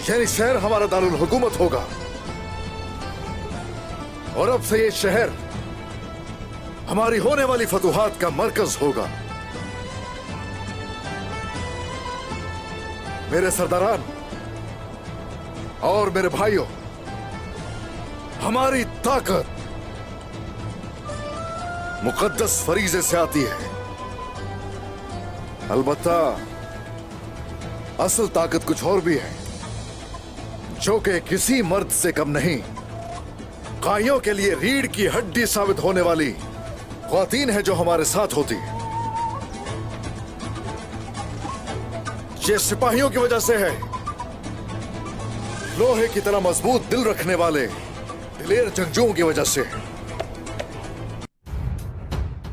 यानी शहर हमारा दारुल हुकूमत होगा और अब से ये शहर हमारी होने वाली फतूहात का मरकज होगा। मेरे सरदारान और मेरे भाइयों, हमारी ताकत मुकद्दस फरीजे से आती है। अलबत्ता असल ताकत कुछ और भी है, जो कि किसी मर्द से कम नहीं, काइयों के लिए रीढ़ की हड्डी साबित होने वाली ख्वातीन है जो हमारे साथ होती है। ये सिपाहियों की वजह से है, लोहे की तरह मजबूत दिल रखने वाले दिलेर जंगजुओं की वजह से है।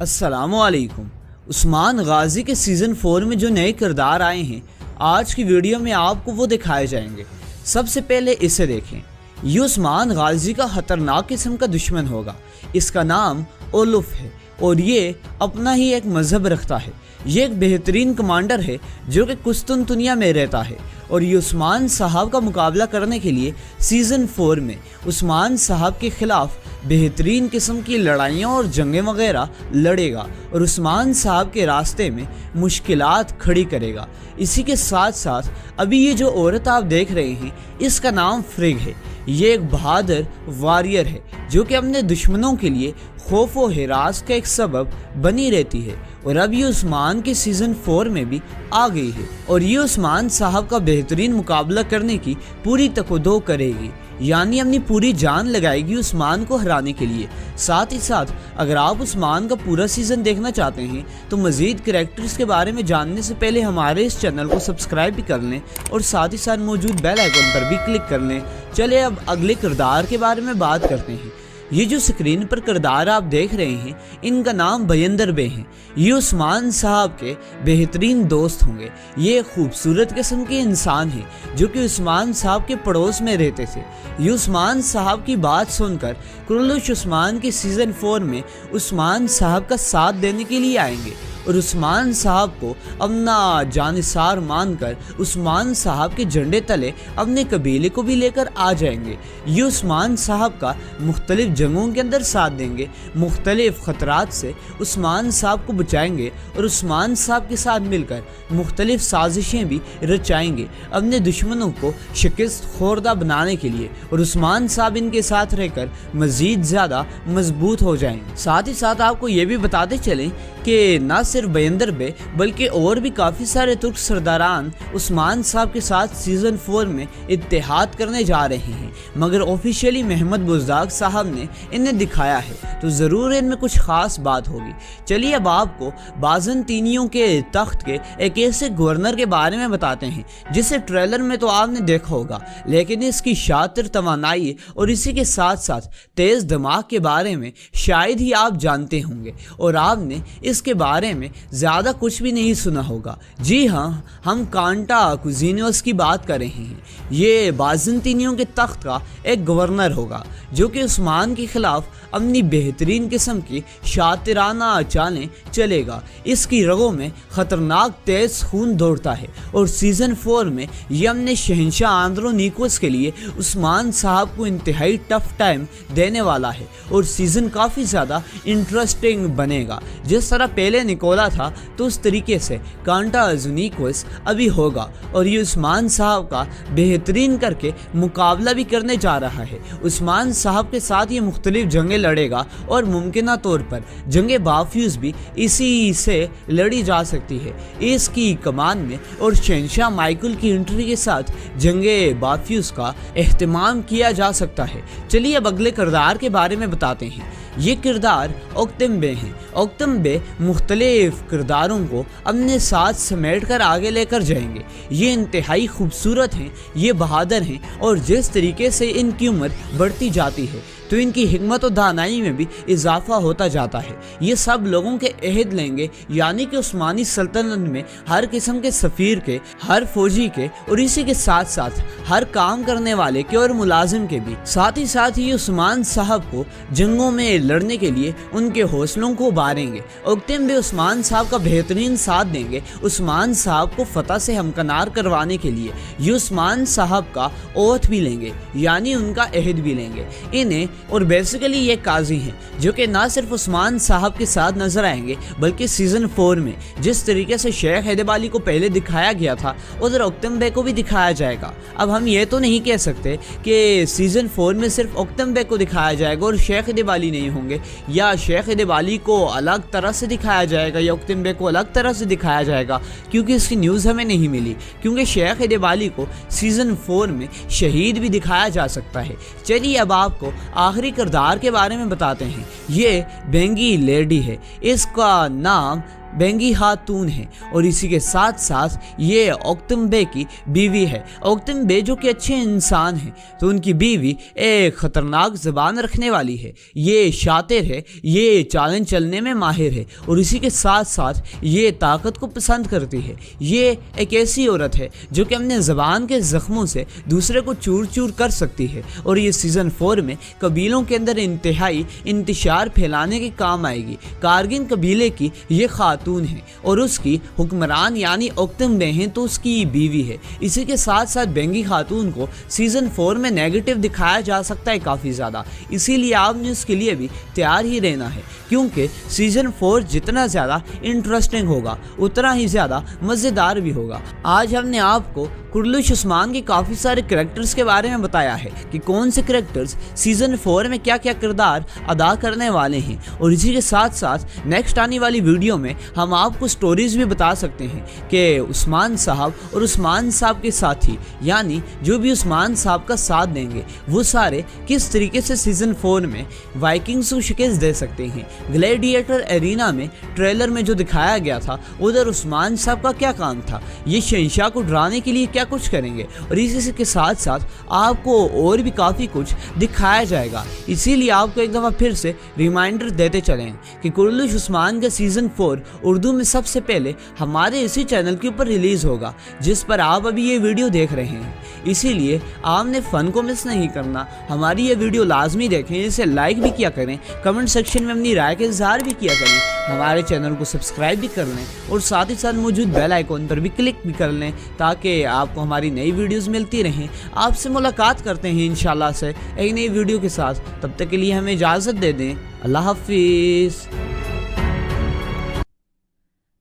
अस्सलामु अलैकुम। उस्मान गाजी के सीज़न 4 में जो नए किरदार आए हैं, आज की वीडियो में आपको वो दिखाए जाएंगे। सबसे पहले इसे देखें। ये उस्मान गाजी का खतरनाक किस्म का दुश्मन होगा। इसका नाम ओलुफ है और ये अपना ही एक मजहब रखता है। ये एक बेहतरीन कमांडर है जो कि कुस्तुनतुनिया में रहता है और ये उस्मान साहब का मुकाबला करने के लिए सीज़न 4 में उस्मान साहब के ख़िलाफ़ बेहतरीन किस्म की लड़ाइयाँ और जंगें वगैरह लड़ेगा और उस्मान साहब के रास्ते में मुश्किलात खड़ी करेगा। इसी के साथ साथ अभी ये जो औरत आप देख रहे हैं, इसका नाम फ्रिग है। ये एक बहादुर वॉरियर है जो कि अपने दुश्मनों के लिए खौफ व हिरास का एक सबब बनी रहती है और अब ये उस्मान के सीज़न 4 में भी आ गई है और ये उस्मान साहब का बेहतरीन मुकाबला करने की पूरी तकदो करेगी, यानी अपनी पूरी जान लगाएगी उस्मान को हराने के लिए। साथ ही साथ अगर आप उस्मान का पूरा सीज़न देखना चाहते हैं तो मज़ीद करैक्टर्स के बारे में जानने से पहले हमारे इस चैनल को सब्सक्राइब भी कर लें और साथ ही साथ मौजूद बेल आइकन पर भी क्लिक कर लें। चलिए अब अगले किरदार के बारे में बात करते हैं। ये जो स्क्रीन पर किरदार आप देख रहे हैं, इनका नाम बयंदर बे हैं। ये उस्मान साहब के बेहतरीन दोस्त होंगे। ये खूबसूरत किस्म के इंसान हैं जो कि उस्मान साहब के पड़ोस में रहते थे। ये उस्मान साहब की बात सुनकर कुरलुश उस्मान के सीज़न 4 में उस्मान साहब का साथ देने के लिए आएंगे और उस्मान साहब को अपना जानिसार मानकर उस्मान साहब के झंडे तले अपने कबीले को भी लेकर आ जाएंगे। ये उस्मान साहब का मुख्तलिफ जंगों के अंदर साथ देंगे, मुख्तलिफ ख़तरात से उस्मान साहब को बचाएंगे और उस्मान साहब के साथ मिलकर मुख्तलिफ साजिशें भी रचाएंगे अपने दुश्मनों को शिकस्त खोरदा बनाने के लिए और उस्मान साहब इनके साथ रहकर मज़ीद ज़्यादा मजबूत हो जाएंगे। साथ ही साथ आपको ये भी बताते चलें कि ना सिर्फ बयंदर बे बल्कि और भी काफ़ी सारे तुर्क सरदारान उस्मान साहब के साथ सीज़न 4 में इत्तेहाद करने जा रहे हैं, मगर ऑफिशियली महमद बुज़दाग साहब ने इन्हें दिखाया है तो ज़रूर इनमें कुछ ख़ास बात होगी। चलिए अब आपको बाज़ंतीनियों के तख्त के एक ऐसे गवर्नर के बारे में बताते हैं जिसे ट्रेलर में तो आपने देखा होगा, लेकिन इसकी शातिर तवानाई और इसी के साथ साथ तेज़ दिमाग के बारे में शायद ही आप जानते होंगे और आपने इसके बारे में ज़्यादा कुछ भी नहीं सुना होगा। जी हाँ, हम कांटा कुजीनोस की बात कर रहे हैं। ये बाज़ंतीनियों के तख्त का एक गवर्नर होगा जो कि उस्मान के ख़िलाफ़ अपनी बेहतरीन किस्म की शातिराना चालें चलेगा। इसकी रगों में ख़तरनाक तेज़ खून दौड़ता है और सीज़न 4 में ये अपने शहंशाह आंद्रोनिकोस के लिए उस्मान साहब को इंतहाई टफ टाइम देने वाला है और सीज़न काफ़ी ज़्यादा इंटरेस्टिंग बनेगा। जिस तरह पहले निकोला था तो उस तरीके से कांटा ज़ुनिकोस अभी होगा और ये उस्मान साहब का बेहतरीन करके मुकाबला भी करने जा रहा है। उस्मान साहब के साथ ये मुख्तलिफ जंगें लड़ेगा और मुमकिना तौर पर जंगे बाफ्यूज़ भी इसी से लड़ी जा सकती है। इसकी कमान में और शहंशाह माइकल की एंट्री के साथ जंगे बाफ्यूज़ का एहतमाम किया जा सकता है। चलिए अब अगले किरदार के बारे में बताते हैं। ये किरदार ओक्तम बे हैं। ओक्तम बे मुख्तलिफ किरदारों को अपने साथ समेट कर आगे लेकर जाएंगे। ये इंतहाई खूबसूरत हैं, ये बहादुर हैं और जिस तरीके से इनकी उम्र बढ़ती जाती है तो तो इनकी हिकमत और दानाई में भी इजाफा होता जाता है। ये सब लोगों के अहद लेंगे, यानी कि उस्मानी सल्तनत में हर किस्म के सफ़ीर के, हर फौजी के और इसी के साथ साथ हर काम करने वाले के और मुलाजिम के भी। साथ ही उस्मान साहब को जंगों में लड़ने के लिए उनके हौसलों को उभारेंगे। उक्तम बे उस्मान साहब का बेहतरीन साथ देंगे उस्मान साहब को फतह से हमकनार करवाने के लिए। ये उस्मान साहब का ओथ भी लेंगे, यानी उनका अहद भी लेंगे इन्हें। और बेसिकली ये काजी हैं जो कि ना सिर्फ उस्मान साहब के साथ नजर आएंगे, बल्कि सीजन 4 में जिस तरीके से शेख हैदर अली को पहले दिखाया गया था उधर उक्तम बे को भी दिखाया जाएगा। अब हम ये तो नहीं कह सकते कि सीजन 4 में सिर्फ उक्तम बे को दिखाया जाएगा और शेख हैदर अली नहीं होंगे, या शेख हैदर अली को अलग तरह से दिखाया जाएगा या उक्तम बे को अलग तरह से दिखाया जाएगा, क्योंकि इसकी न्यूज़ हमें नहीं मिली। क्योंकि शेख हैदर अली को सीजन 4 में शहीद भी दिखाया जा सकता है। चलिए अब आपको आखिरी किरदार के बारे में बताते हैं। ये बेंगी लेडी है, इसका नाम बेंगी खातून है और इसी के साथ साथ ये उक्तम बे की बीवी है। उक्तम बे जो कि अच्छे इंसान हैं, तो उनकी बीवी एक ख़तरनाक ज़बान रखने वाली है। ये शातिर है, ये चालन चलने में माहिर है और इसी के साथ साथ ये ताकत को पसंद करती है। ये एक ऐसी औरत है जो कि अपने ज़बान के ज़ख्मों से दूसरे को चूर चूर कर सकती है और ये सीज़न 4 में कबीलों के अंदर इंतहाई इंतशार फैलाने के काम आएगी। कारगिन कबीले की ये खातून है और उसकी हुक्मरान यानी उक्तम बे हैं, तो उसकी बीवी है। इसी के साथ साथ बेंगी खातून को सीजन 4 में नेगेटिव दिखाया जा सकता है काफ़ी ज़्यादा, इसीलिए आपने उसके लिए भी तैयार ही रहना है, क्योंकि सीजन 4 जितना ज़्यादा इंटरेस्टिंग होगा उतना ही ज़्यादा मज़ेदार भी होगा। आज हमने आपको कुर्लुश उस्मान के काफ़ी सारे करैक्टर्स के बारे में बताया है कि कौन से करैक्टर्स सीजन 4 में क्या क्या किरदार अदा करने वाले हैं, और इसी के साथ साथ नेक्स्ट आने वाली वीडियो में हम आपको स्टोरीज भी बता सकते हैं कि उस्मान साहब और उस्मान साहब के साथी, यानी जो भी उस्मान साहब का साथ देंगे, वो सारे किस तरीके से सीजन 4 में वाइकिंग्स को शिकस्त दे सकते हैं। ग्लैडिएटर एरिना में ट्रेलर में जो दिखाया गया था उधर उस्मान साहब का क्या काम था, ये शहंशाह को डराने के लिए क्या कुछ करेंगे, और इसी के साथ साथ आपको और भी काफ़ी कुछ दिखाया जाएगा। इसीलिए आपको एक दफ़ा फिर से रिमाइंडर देते चलें कि कुर्लुश उस्मान का सीज़न 4 उर्दू में सबसे पहले हमारे इसी चैनल के ऊपर रिलीज़ होगा, जिस पर आप अभी ये वीडियो देख रहे हैं। इसीलिए आपने फ़न को मिस नहीं करना, हमारी ये वीडियो लाजमी देखें, इसे लाइक भी किया करें, कमेंट सेक्शन में अपनी राय का इजहार भी किया करें, हमारे चैनल को सब्सक्राइब भी कर लें और साथ ही साथ मौजूद बेल आइकॉन पर भी क्लिक भी कर लें, ताकि आपको हमारी नई वीडियोस मिलती रहें। आपसे मुलाकात करते हैं इंशाल्लाह से एक नई वीडियो के साथ, तब तक के लिए हमें इजाज़त दे दें। अल्लाह हाफिज़।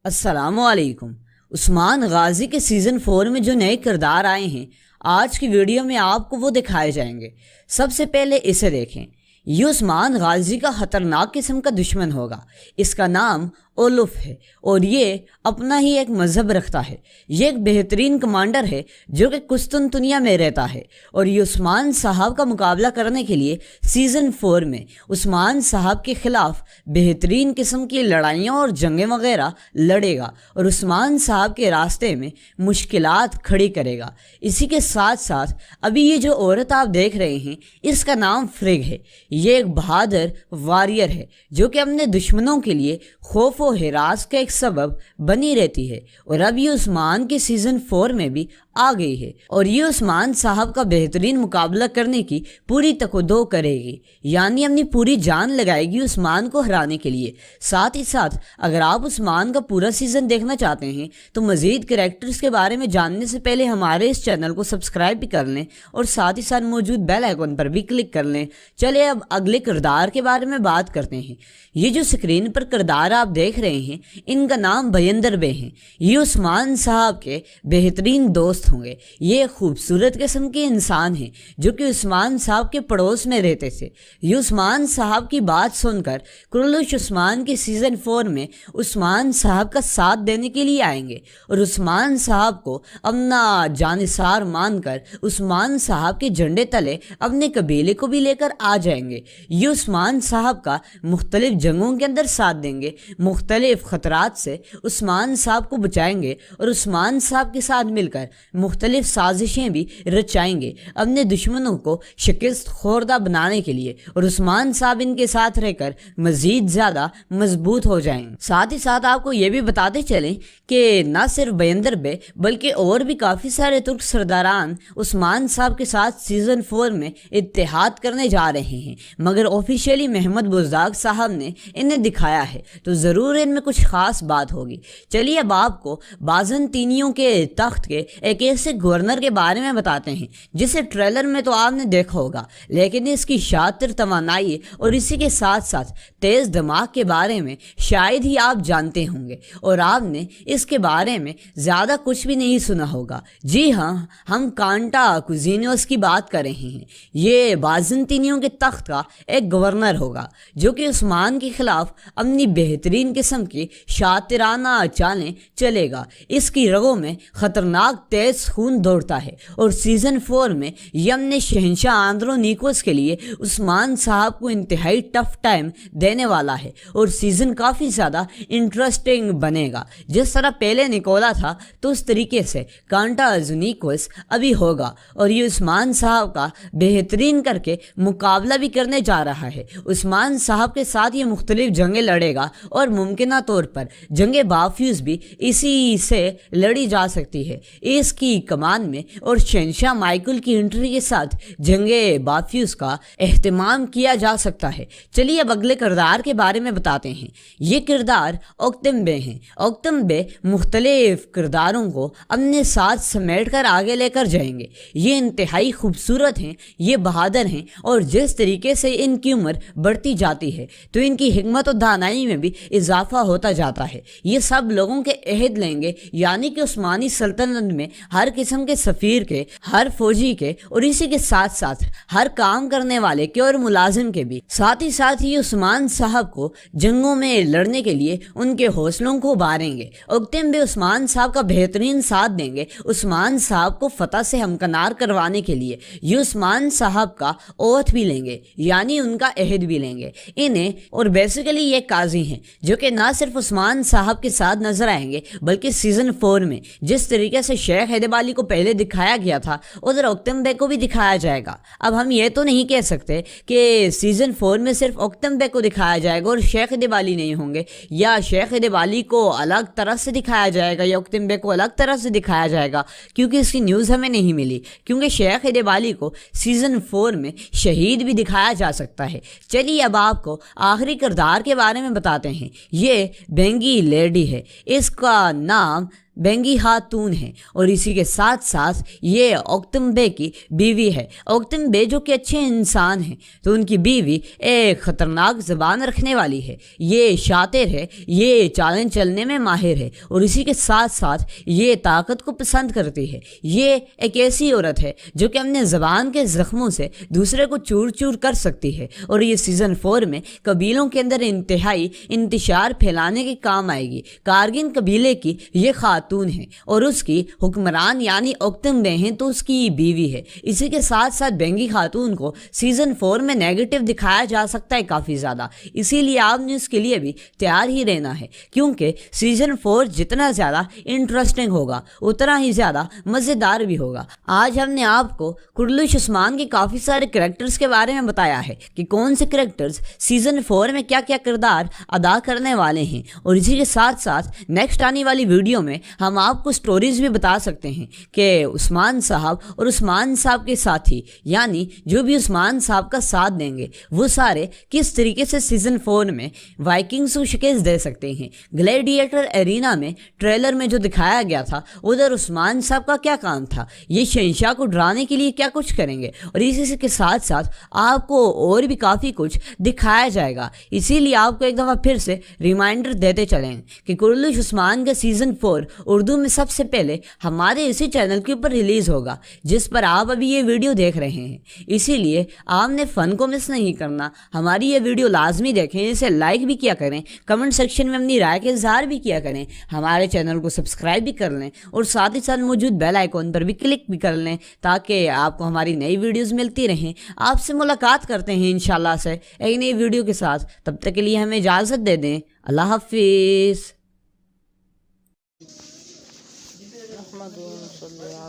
अस्सलामुअलैकुम। उस्मान गाजी के सीज़न 4 में जो नए किरदार आए हैं, आज की वीडियो में आपको वो दिखाए जाएंगे। सबसे पहले इसे देखें। ये उस्मान गाजी का ख़तरनाक किस्म का दुश्मन होगा। इसका नाम ओलुफ है और ये अपना ही एक मज़हब रखता है। ये एक बेहतरीन कमांडर है जो कि कुस्तुनतुनिया में रहता है और ये उस्मान साहब का मुकाबला करने के लिए सीज़न 4 में उस्मान साहब के ख़िलाफ़ बेहतरीन किस्म की लड़ाइयाँ और जंगें वगैरह लड़ेगा और उस्मान साहब के रास्ते में मुश्किलात खड़ी करेगा। इसी के साथ साथ अभी ये जो औरत आप देख रहे हैं, इसका नाम फ्रिग है। ये एक बहादुर वॉरियर है जो कि अपने दुश्मनों के लिए खौफ और हिरास का एक सबब बनी रहती है और अब ये उस्मान के सीज़न 4 में भी आ गई है और ये उस्मान साहब का बेहतरीन मुकाबला करने की पूरी तकोदो करेगी, यानी अपनी पूरी जान लगाएगी उस्मान को हराने के लिए। साथ ही साथ अगर आप उस्मान का पूरा सीज़न देखना चाहते हैं तो मज़ीद करैक्टर्स के बारे में जानने से पहले हमारे इस चैनल को सब्सक्राइब भी कर लें और साथ ही साथ मौजूद बेल आइकन पर भी क्लिक कर लें। चलिए अब अगले किरदार के बारे में बात करते हैं। ये जो स्क्रीन पर किरदार आप देख रहे हैं, इनका नाम भयंदर बे हैं। ये उस्मान साहब के बेहतरीन दोस्त होंगे। ये खूबसूरत किस्म के इंसान हैं जो कि उस्मान साहब के पड़ोस में रहते थे। ये उस्मान साहब की बात सुनकर कुर्लुश उस्मान के सीज़न 4 में उस्मान साहब का साथ देने के लिए आएंगे और उस्मान साहब को अपना जानिसार मानकर उस्मान साहब के झंडे तले अपने कबीले को भी लेकर आ जाएंगे। ये उस्मान साहब का मुख्तलिफ जंगों के अंदर साथ देंगे, मुख्तलिफ ख़तरात से उस्मान साहब को बचाएंगे और उस्मान साहब के साथ मिलकर मुख्तलिफ साजिशें भी रचाएंगे अपने दुश्मनों को शिकस्त खोरदा बनाने के लिए, और उस्मान साहब इनके साथ रहकर मज़ीद ज़्यादा मजबूत हो जाएंगे। साथ ही साथ आपको ये भी बताते चलें कि न सिर्फ बयंदर बे बल्कि और भी काफ़ी सारे तुर्क सरदारान उस्मान साहब के साथ सीज़न 4 में इत्तेहाद करने जा रहे हैं, मगर ऑफिशियली महमद बुज़दाग साहब ने इन्हें दिखाया है, तो ज़रूर इनमें कुछ ख़ास बात होगी। चलिए अब आपको बाज़ंतीनियों के तख्त के एक ऐसे गवर्नर के बारे में बताते हैं जिसे ट्रेलर में तो आपने देखा होगा, लेकिन इसकी शातिर तवानाई और इसी के साथ साथ तेज़ दिमाग के बारे में शायद ही आप जानते होंगे, और आपने इसके बारे में ज़्यादा कुछ भी नहीं सुना होगा। जी हाँ, हम कांटा कुजीनियोस की बात कर रहे हैं। ये बाज़ंतीनियों के तख्त का एक गवर्नर होगा जो कि उस्मान के खिलाफ अपनी बेहतरीन किस्म की शातिराना चालें चलेगा। इसकी रगों में ख़तरनाक तेज़ खून दौड़ता है, और सीज़न 4 में यमन शहंशाह आंद्रोनिकोस के लिए उस्मान साहब को इंतहाई टफ टाइम देने वाला है, और सीज़न काफ़ी ज़्यादा इंटरेस्टिंग बनेगा। जिस तरह पहले निकोला था तो उस तरीके से कांटा ज़ुनिकोस अभी होगा, और ये उस्मान साहब का बेहतरीन करके मुकाबला भी करने जा रहा है। उस्मान साहब के साथ ये मुख्तलिफ जंगें लड़ेगा, और मुमकिन तौर पर जंगे बाफ्यूज़ भी इसी से लड़ी जा सकती है। इसकी कमान में और शहंशाह माइकल की एंट्री के साथ जंगे बाफ्यूज़ का एहतमाम किया जा सकता है। चलिए अब अगले किरदार के बारे में बताते हैं। ये किरदार ओक्तम बे हैं। ओक्तम बे मुख्तलिफ किरदारों को अपने साथ समेट कर आगे लेकर जाएंगे। ये इंतहाई खूबसूरत हैं, ये बहादुर हैं, और जिस तरीके से इनकी उम्र बढ़ती जाती है तो इनकी हिकमत और दानाई में भी इजाफा होता जाता है। ये सब लोगों के अहद लेंगे, यानी कि उस्मानी सल्तनत में हर किस्म के सफ़ीर के, हर फौजी के, और इसी के साथ साथ हर काम करने वाले के और मुलाजिम के भी। साथ ही साथ ये उस्मान साहब को जंगों में लड़ने के लिए उनके हौसलों को उभारेंगे। ओक्तम बे उस्मान साहब का बेहतरीन साथ देंगे उस्मान साहब को फतह से हमकनार करवाने के लिए। ये उस्मान साहब का ओथ भी लेंगे, यानी उनका अहद भी लेंगे इन्हें। और बेसिकली ये काजी हैं जो कि ना सिर्फ उस्मान साहब के साथ नजर आएंगे बल्कि सीज़न 4 में जिस तरीके से शेख हैदर अली को पहले दिखाया गया था उधर ओक्तम बे को भी दिखाया जाएगा। अब हम ये तो नहीं कह सकते कि सीज़न 4 में सिर्फ ओक्तम बे को दिखाया जाएगा और शेख हैदर अली नहीं होंगे, या शेख हैदर अली को अलग तरह से दिखाया जाएगा या ओक्तम बे को अलग तरह से दिखाया जाएगा, क्योंकि इसकी न्यूज़ हमें नहीं मिली। क्योंकि शेख हैदर अली को सीज़न 4 में शहीद भी दिखाया जा सकता है। चलिए अब आपको आखिरी किरदार के बारे में बताते हैं। ये बेंगी लेडी है, इसका नाम बेंगी खातून है, और इसी के साथ साथ ये ओक्तम बे की बीवी है। ओक्तम बे जो कि अच्छे इंसान हैं, तो उनकी बीवी एक ख़तरनाक ज़बान रखने वाली है। ये शातिर है, ये चालन चलने में माहिर है, और इसी के साथ साथ ये ताकत को पसंद करती है। ये एक ऐसी औरत है जो कि अपने ज़बान के ज़ख्मों से दूसरे को चूर चूर कर सकती है, और ये सीज़न 4 में कबीलों के अंदर इंतहाई इंतशार फैलाने के काम आएगी। कारगिन कबीले की ये खातून है, और उसकी हुक्मरान यानी ओक्तम बे हैं तो उसकी बीवी है। इसी के साथ साथ बेंगी खातून को सीज़न 4 में नेगेटिव दिखाया जा सकता है काफ़ी ज़्यादा, इसीलिए आपने उसके लिए भी तैयार ही रहना है, क्योंकि सीज़न 4 जितना ज़्यादा इंटरेस्टिंग होगा उतना ही ज़्यादा मज़ेदार भी होगा। आज हमने आपको कुर्लुश उस्मान के काफ़ी सारे करैक्टर्स के बारे में बताया है कि कौन से करैक्टर्स सीज़न 4 में क्या क्या किरदार अदा करने वाले हैं, और इसी के साथ साथ नेक्स्ट आने वाली वीडियो में हम आपको स्टोरीज भी बता सकते हैं कि उस्मान साहब और उस्मान साहब के साथी, यानी जो भी उस्मान साहब का साथ देंगे, वो सारे किस तरीके से सीज़न 4 में वाइकिंग्स को शिकस्त दे सकते हैं। ग्लैडिएटर एरिना में ट्रेलर में जो दिखाया गया था उधर उस्मान साहब का क्या काम था, ये शहंशाह को डराने के लिए क्या कुछ करेंगे, और इसी के साथ साथ आपको और भी काफ़ी कुछ दिखाया जाएगा। इसीलिए आपको एक दफ़ा फिर से रिमाइंडर देते चलें कि कुर्लुश उस्मान का सीज़न 4 उर्दू में सबसे पहले हमारे इसी चैनल के ऊपर रिलीज़ होगा, जिस पर आप अभी ये वीडियो देख रहे हैं। इसीलिए आपने फ़न को मिस नहीं करना, हमारी ये वीडियो लाजमी देखें, इसे लाइक भी किया करें, कमेंट सेक्शन में अपनी राय का इजहार भी किया करें, हमारे चैनल को सब्सक्राइब भी कर लें, और साथ ही साथ मौजूद बेल आइकॉन पर भी क्लिक भी कर लें ताकि आपको हमारी नई वीडियोज़ मिलती रहें। आपसे मुलाकात करते हैं इंशाल्लाह से एक नई वीडियो के साथ। तब तक के लिए हमें इजाज़त दे दें। अल्लाह हाफिज़।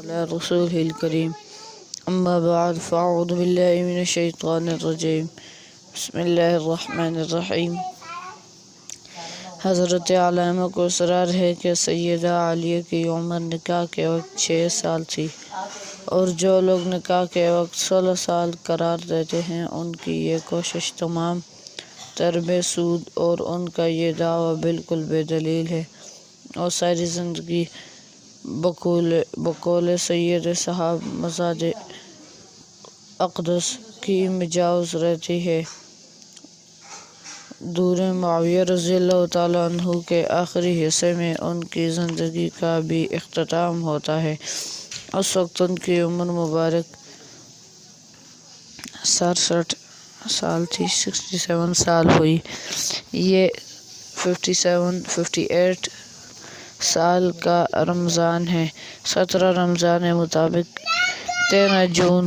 على رسوله الكريم أما بعد فأعوذ بالله من الشيطان الرجيم بسم الله الرحمن الرحیم۔ حضرت علامہ کو اصرار ہے کہ سیدہ عالیہ کی عمر نکاح کے وقت 6 سال تھی، اور جو لوگ نکاح کے وقت 16 سال قرار دیتے ہیں ان کی یہ کوشش تمام تر بے سود اور ان کا یہ دعویٰ بالکل بے دلیل ہے، اور ساری زندگی بقول سید صاحب مزاج اقدس کی مجاز رہتی ہے۔ دور معاویہ رضی اللہ تعالیٰ عنہ کے آخری حصے میں ان کی زندگی کا بھی اختتام ہوتا ہے۔ اس وقت ان کی عمر مبارک 67 سال تھی، 67 سال ہوئی۔ یہ 58 سال کا رمضان ہے۔ 17 رمضان مطابق 13 جون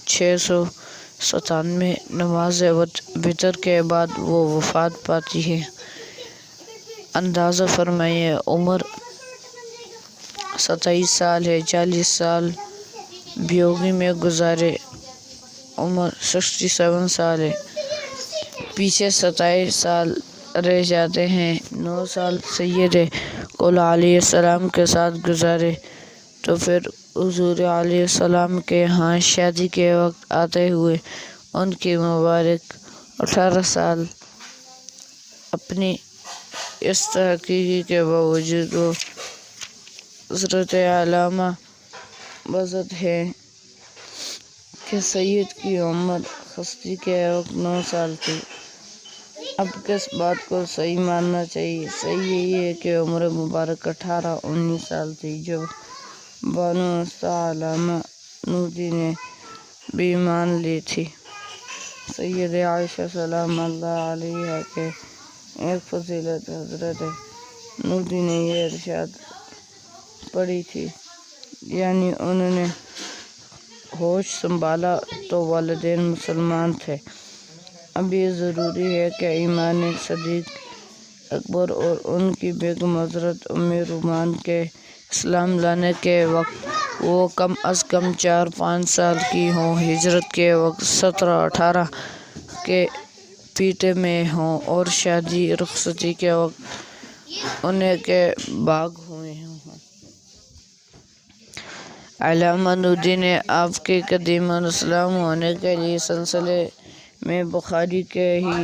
697 نماز وتر کے بعد وہ وفات پاتی ہے۔ اندازہ فرمائیے عمر 27 سال ہے، 40 سال بیوگی میں گزارے، عمر 67 سال ہے، پیچھے 27 سال رہ جاتے ہیں۔ 9 سال سید کل علیہ السلام کے ساتھ گزارے تو پھر حضور علیہ السلام کے ہاں شادی کے وقت آتے ہوئے ان کی مبارک 18 سال اپنی اس تحقیقی کے باوجود وہ حضرت علامہ بزد ہے کہ سید کی عمر خستی کے وقت 9 سال تھی۔ اب کس بات کو صحیح ماننا چاہیے؟ صحیح یہی ہے کہ عمر مبارک 18-19 سال تھی جب بانو علامہ نودی نے بھی مان لی تھی۔ سید عائشہ سلام اللہ علیہا کے ایک فضیلت حضرت نودی نے یہ ارشاد پڑھی تھی، یعنی انہوں نے ہوش سنبھالا تو والدین مسلمان تھے۔ اب یہ ضروری ہے کہ ایمان صدیق اکبر اور ان کی بیگم حضرت ام رومان کے اسلام لانے کے وقت وہ کم از کم 4-5 سال کی ہوں، ہجرت کے وقت 17-18 کے پیٹے میں ہوں، اور شادی رخصتی کے وقت انہیں کے باغ ہوئے ہوں۔ علامہ نودی نے آپ کے قدیم اسلام ہونے کے لیے سلسلے میں بخاری کے ہی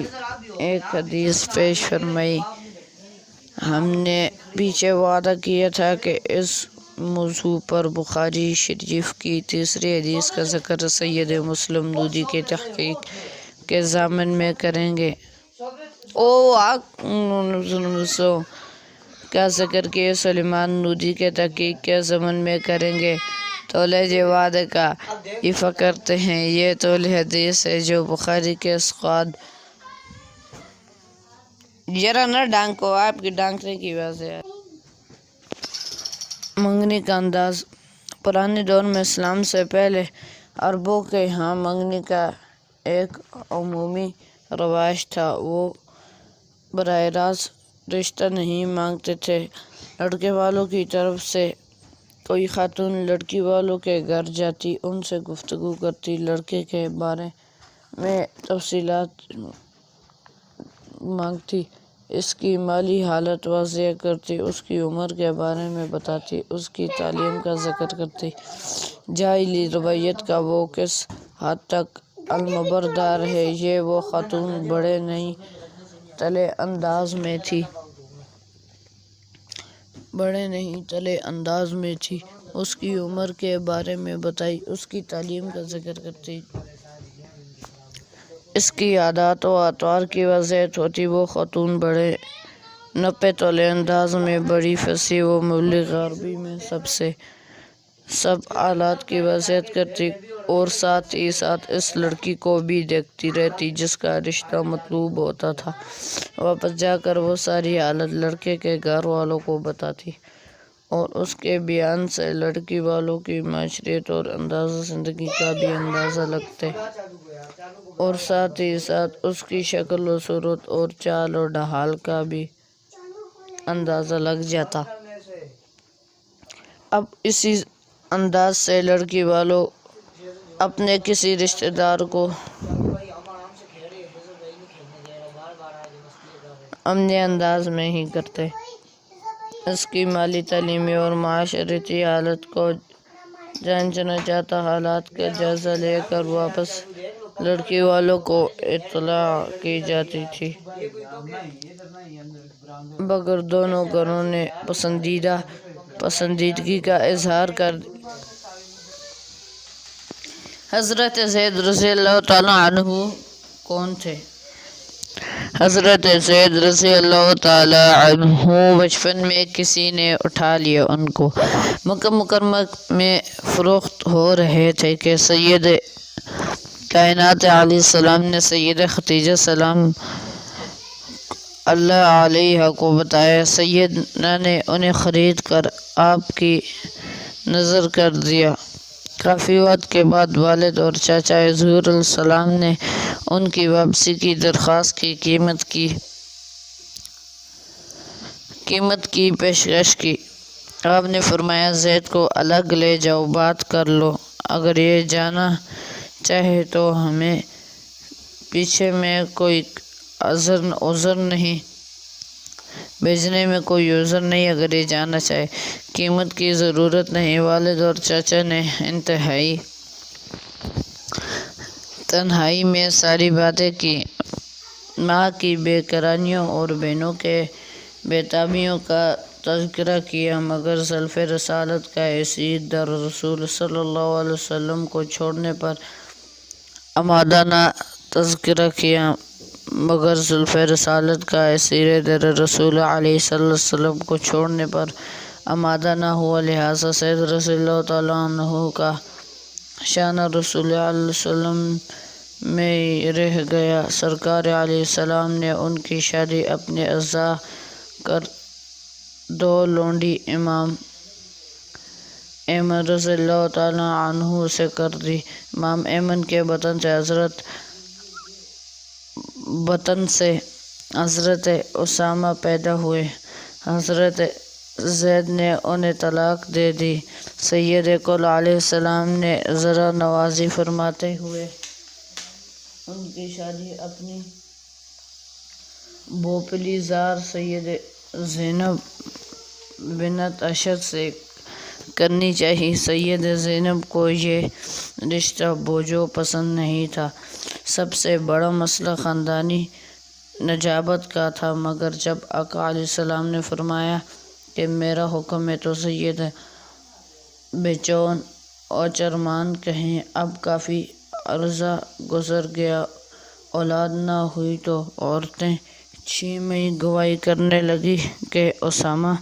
ایک حدیث پیش فرمائی۔ ہم نے پیچھے وعدہ کیا تھا کہ اس موضوع پر بخاری شریف کی تیسری حدیث کا ذکر سید مسلم نودی کے تحقیق کے ضمن میں کریں گے۔ کا ذکر کے سلیمان نودی کے تحقیق کے ضمن میں کریں گے۔ تولے جواد کا افا کرتے ہیں، یہ تولے حدیث ہے جو بخاری کے اسقاد ذرا نہ ڈانکو، آپ کی ڈانکنے کی وجہ ہے۔ منگنی کا انداز پرانے دور میں اسلام سے پہلے عربوں کے ہاں منگنی کا ایک عمومی رواج تھا۔ وہ براہ راست رشتہ نہیں مانگتے تھے۔ لڑکے والوں کی طرف سے کوئی خاتون لڑکی والوں کے گھر جاتی، ان سے گفتگو کرتی، لڑکے کے بارے میں تفصیلات مانگتی، اس کی مالی حالت واضح کرتی، اس کی عمر کے بارے میں بتاتی، اس کی تعلیم کا ذکر کرتی۔ جاہلی روایت کا وہ کس حد تک علمبردار ہے، یہ وہ خاتون بڑے نہیں تلے انداز میں تھی، اس کی عمر کے بارے میں بتائی، اس کی تعلیم کا ذکر کرتی، اس کی عادات و اطوار کی وضاحت ہوتی۔ وہ خاتون بڑے نپے تولے انداز میں بڑی فصیح و مبلغ عربی میں سب حالات کی وضاحت کرتی، اور ساتھ ہی ساتھ اس لڑکی کو بھی دیکھتی رہتی جس کا رشتہ مطلوب ہوتا تھا۔ واپس جا کر وہ ساری حالت لڑکے کے گھر والوں کو بتاتی، اور اس کے بیان سے لڑکی والوں کی معاشرت اور انداز زندگی کا بھی اندازہ لگتے، اور ساتھ ہی ساتھ اس کی شکل و صورت اور چال و ڈھال کا بھی اندازہ لگ جاتا۔ اب اسی انداز سے لڑکی والوں اپنے کسی رشتہ دار کو امن انداز میں ہی کرتے۔ اس کی مالی، تعلیمی اور معاشرتی حالت کو جانچنا چاہتا حالات کا جائزہ لے کر واپس لڑکی والوں کو اطلاع کی جاتی تھی، مگر دونوں گھروں نے پسندیدگی کا اظہار کر دیا۔ حضرت زید رضی اللہ تعالیٰ عنہ کون تھے؟ حضرت زید رضی اللہ تعالیٰ عنہ بچپن میں کسی نے اٹھا لیا۔ ان کو مکہ مکرمہ میں فروخت ہو رہے تھے کہ سید کائنات علیہ السلام نے سید خدیجہ سلام اللہ علیہا کو بتایا۔ سیدنا نے انہیں خرید کر آپ کی نذر کر دیا۔ کافی وقت کے بعد والد اور چاچا حضور علیہ السلام نے ان کی واپسی کی درخواست کی، قیمت کی پیشکش کی۔ آپ نے فرمایا زید کو الگ لے جاؤ، بات کر لو، اگر یہ جانا چاہے تو ہمیں پیچھے میں کوئی عذر نہیں، بھیجنے میں کوئی عذر نہیں اگر یہ جانا چاہے، قیمت کی ضرورت نہیں۔ والد اور چاچا نے تنہائی میں ساری باتیں کی، ماں کی بے قراریوں اور بہنوں کے بے تابیوں کا تذکرہ کیا، مگر زلف رسالت کا اسیر در رسول صلی اللہ علیہ وسلم کو چھوڑنے پر آمادانہ تذکرہ کیا، مگر زلف رسالت کا اسیر در رسول علیہ صلی اللہ علیہ وسلم کو چھوڑنے پر آمادہ نہ ہوا، لہٰذا سید رضی اللہ تعالیٰ عنہ کا شانہ رسول علیہ وسلم میں رہ گیا۔ سرکار علیہ السلام نے ان کی شادی اپنے اعزاء کر دو لونڈی امام ایمن رضی اللہ تعالیٰ عنہ سے کر دی۔ امام ایمن کے بطن سے حضرت اسامہ پیدا ہوئے۔ حضرت زید نے انہیں طلاق دے دی۔ سید کل علیہ السلام نے ذرا نوازی فرماتے ہوئے ان کی شادی اپنی بھوپلی زار سید زینب بنت اشد سے کرنی چاہیے۔ سید زینب کو یہ رشتہ بوجھو پسند نہیں تھا۔ سب سے بڑا مسئلہ خاندانی نجابت کا تھا، مگر جب آقا علیہ السلام نے فرمایا کہ میرا حکم ہے تو سید بیچون اور چرمان کہیں۔ اب کافی عرصہ گزر گیا، اولاد نہ ہوئی تو عورتیں چیمئی گواہی کرنے لگی کہ اسامہ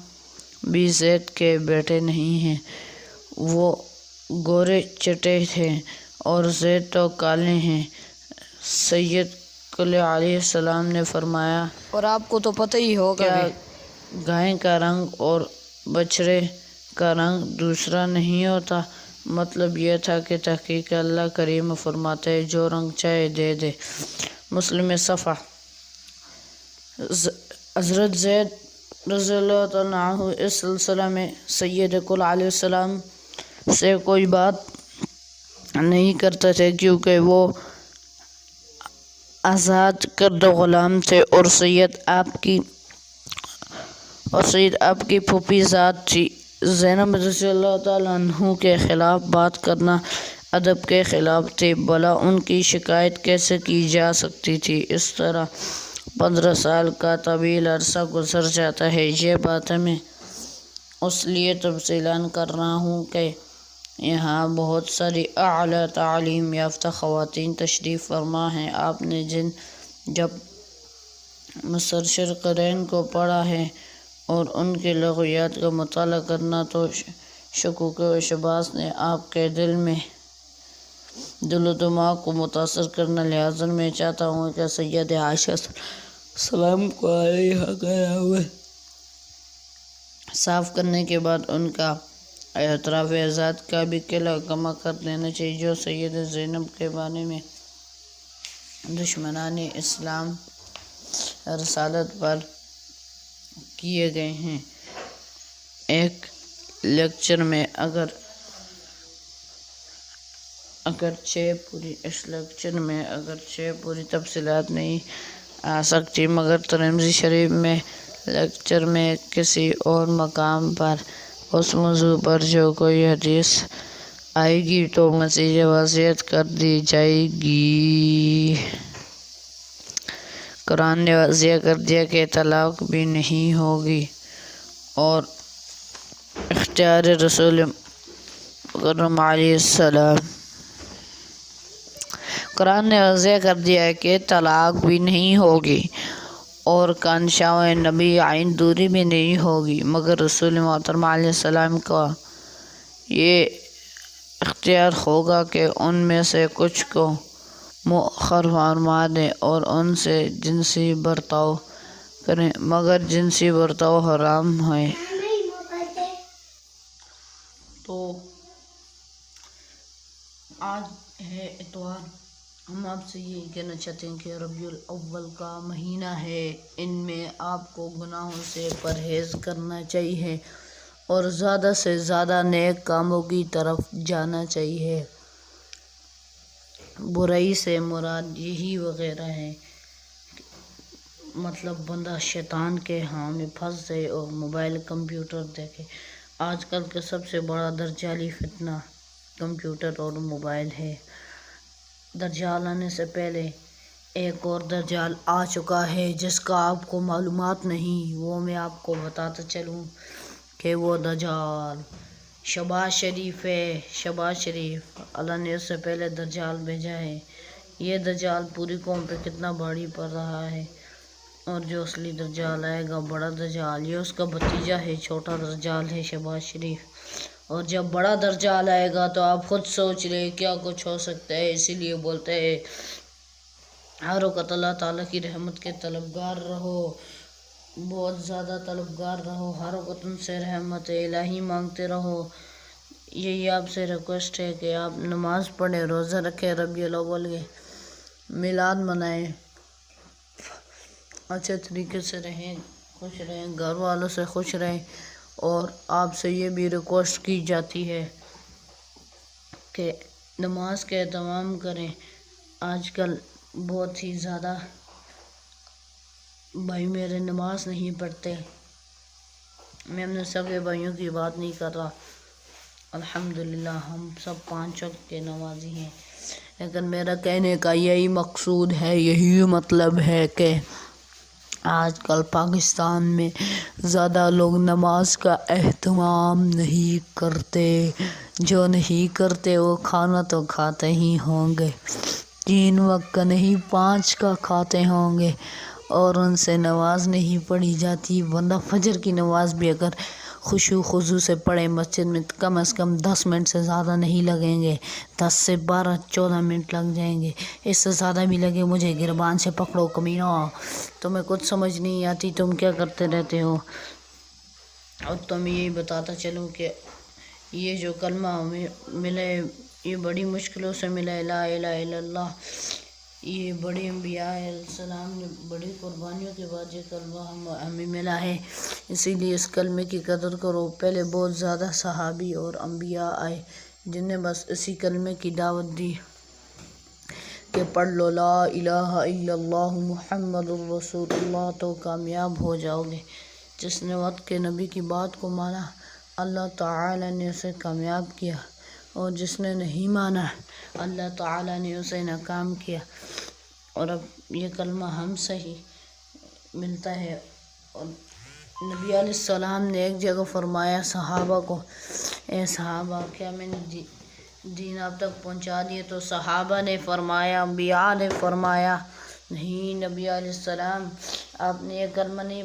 بھی زید کے بیٹے نہیں ہیں، وہ گورے چٹے تھے اور زید تو کالے ہیں۔ سید کل علیہ السلام نے فرمایا، اور آپ کو تو پتہ ہی ہوگا کیا گائے کا رنگ اور بچھڑے کا رنگ دوسرا نہیں ہوتا؟ مطلب یہ تھا کہ تحقیق اللہ کریم فرماتے ہیں جو رنگ چاہے دے دے۔ مسلم صفحہ۔ حضرت زید رضی اللہ تعالیٰ عنہ اس سلسلہ میں سید کل علیہ السلام سے کوئی بات نہیں کرتے تھے، کیونکہ وہ آزاد کردہ غلام تھے اور سید آپ کی پھوپھی ذات تھی۔ زینب رضی اللہ تعالیٰ عنہ کے خلاف بات کرنا ادب کے خلاف تھی، بھلا ان کی شکایت کیسے کی جا سکتی تھی؟ اس طرح 15 سال کا طویل عرصہ گزر جاتا ہے۔ یہ باتیں میں اس لیے تفصیلاً کر رہا ہوں کہ یہاں بہت ساری اعلیٰ تعلیم یافتہ خواتین تشریف فرما ہیں۔ آپ نے جب مستشرقین کو پڑھا ہے اور ان کے لغویات کا مطالعہ کرنا تو شکوک و شبہات نے آپ کے دل و دماغ کو متاثر کرنا، لہٰذا میں چاہتا ہوں کہ سید عائشہ سلام کو علیہا گیا ہوئے صاف کرنے کے بعد ان کا اعتراف ذات کا بھی قلعہ کما کر دینا چاہیے، جو سید زینب کے بارے میں دشمنان اسلام رسالت پر کیے گئے ہیں۔ ایک لیکچر میں اگرچہ پوری تفصیلات نہیں آ سکتی، مگر ترمذی شریف میں لیکچر میں کسی اور مقام پر اس موضوع پر جو کوئی حدیث آئے گی تو مزید وضاحت کر دی جائے گی۔ قرآن نے واضح کر دیا کہ طلاق بھی نہیں ہوگی، اور اختیار رسول مکرم علیہ السلام قرآن نے واضح کر دیا ہے کہ طلاق بھی نہیں ہوگی اور کانشاء نبی عین دوری بھی نہیں ہوگی، مگر رسول محترم علیہ السلام کا یہ اختیار ہوگا کہ ان میں سے کچھ کو مؤخر فرما دیں اور ان سے جنسی برتاؤ کریں، مگر جنسی برتاؤ حرام ہے۔ تو آج ہے اتوار، ہم آپ سے یہ کہنا چاہتے ہیں کہ ربیع الاول کا مہینہ ہے، ان میں آپ کو گناہوں سے پرہیز کرنا چاہیے اور زیادہ سے زیادہ نیک کاموں کی طرف جانا چاہیے۔ برائی سے مراد یہی وغیرہ ہے، مطلب بندہ شیطان کے ہاں میں پھنس جائے اور موبائل کمپیوٹر دیکھے۔ آج کل کا سب سے بڑا دجالی فتنہ کمپیوٹر اور موبائل ہے۔ دجال آنے سے پہلے ایک اور دجال آ چکا ہے جس کا آپ کو معلومات نہیں، وہ میں آپ کو بتاتا چلوں کہ وہ دجال شہباز شریف ہے۔ شہباز شریف، اللہ نے اس سے پہلے دجال بھیجا ہے۔ یہ دجال پوری قوم پہ کتنا بھاری پڑ رہا ہے، اور جو اصلی دجال آئے گا بڑا دجال، یہ اس کا بھتیجا ہے، چھوٹا دجال ہے شہباز شریف، اور جب بڑا دجال آئے گا تو آپ خود سوچ لیں کیا کچھ ہو سکتا ہے۔ اسی لیے بولتے ہیں ہر وقت اللہ تعالیٰ کی رحمت کے طلبگار رہو، بہت زیادہ طلبگار رہو، ہر وقت ان سے رحمت الہی مانگتے رہو۔ یہی آپ سے ریکویسٹ ہے کہ آپ نماز پڑھیں، روزہ رکھیں، ربیع الاول کے میلاد منائیں، اچھے طریقے سے رہیں، خوش رہیں، گھر والوں سے خوش رہیں، اور آپ سے یہ بھی ریکویسٹ کی جاتی ہے کہ نماز کا اہتمام کریں۔ آج کل بہت ہی زیادہ بھائی میرے نماز نہیں پڑھتے، میں اپنے سگے بھائیوں کی بات نہیں کر رہا، الحمدللہ ہم سب 5 وقت کے نمازی ہیں، لیکن میرا کہنے کا یہی مقصود ہے، یہی مطلب ہے کہ آج کل پاکستان میں زیادہ لوگ نماز کا اہتمام نہیں کرتے، جو نہیں کرتے وہ کھانا تو کھاتے ہی ہوں گے، 3 وقت کا نہیں 5 کا کھاتے ہوں گے، اور ان سے نماز نہیں پڑھی جاتی۔ بندہ فجر کی نماز بھی اگر خشوع خضوع سے پڑھے مسجد میں کم از کم 10 منٹ سے زیادہ نہیں لگیں گے، 10 سے 12-14 منٹ لگ جائیں گے، اس سے زیادہ بھی لگے مجھے گربان سے پکڑو کمینو، تمہیں کچھ سمجھ نہیں آتی، تم کیا کرتے رہتے ہو۔ اور تم یہی بتاتا چلوں کہ یہ جو کلمہ ہمیں ملے یہ بڑی مشکلوں سے ملا، لا الہ الا اللہ، یہ بڑے انبیاء علیہ السلام نے بڑی قربانیوں کے بعد یہ کلمہ ہمیں ملا ہے، اسی لیے اس کلمے کی قدر کرو۔ پہلے بہت زیادہ صحابی اور انبیاء آئے جن نے بس اسی کلمے کی دعوت دی کہ پڑھ لو لا الہ الا اللہ محمد الرسول اللہ تو کامیاب ہو جاؤ گے۔ جس نے وقت کے نبی کی بات کو مانا اللہ تعالی نے اسے کامیاب کیا، اور جس نے نہیں مانا اللہ تعالی نے اسے ناکام کیا۔ اور اب یہ کلمہ ہم سے ہی ملتا ہے، اور نبی علیہ السلام نے ایک جگہ فرمایا صحابہ کو، اے صحابہ کیا میں نے دین آپ تک پہنچا دیے؟ تو صحابہ نے فرمایا، انبیاء نے فرمایا نہیں نبی علیہ السلام، آپ نے یہ کلمہ نہیں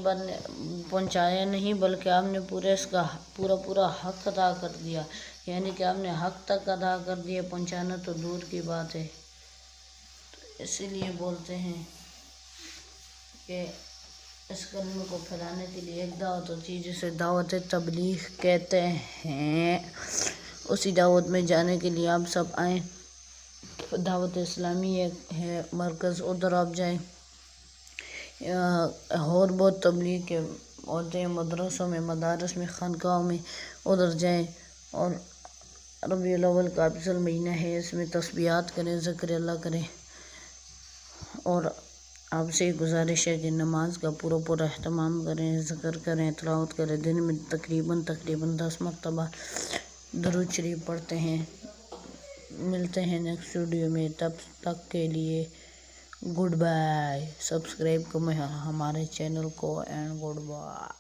پہنچایا نہیں، بلکہ آپ نے اس کا پورا حق ادا کر دیا، یعنی کہ آپ نے حق تک ادا کر دیا، پہنچانا تو دور کی بات ہے۔ تو اسی لیے بولتے ہیں کہ اس کلمے کو پھیلانے کے لیے ایک دعوت ہوتی ہے جسے دعوت تبلیغ کہتے ہیں، اسی دعوت میں جانے کے لیے آپ سب آئیں۔ دعوت اسلامی ہے مرکز، ادھر آپ جائیں، اور بہت تبلیغ کے ہوتے ہیں مدرسوں میں، مدارس میں، خانقاہوں میں، ادھر جائیں اور ربیع الاول کا افضل مہینہ ہے، اس میں تسبیحات کریں، ذکر اللہ کریں، اور آپ سے گزارش ہے کہ نماز کا پورا اہتمام کریں، ذکر کریں، تلاوت کریں، دن میں تقریباً 10 مرتبہ درود شریف پڑھتے ہیں۔ ملتے ہیں نیکسٹ ویڈیو میں، تب تک کے لیے گڈ بائے۔ سبسکرائب کریں ہمارے چینل کو اینڈ گڈ بائے۔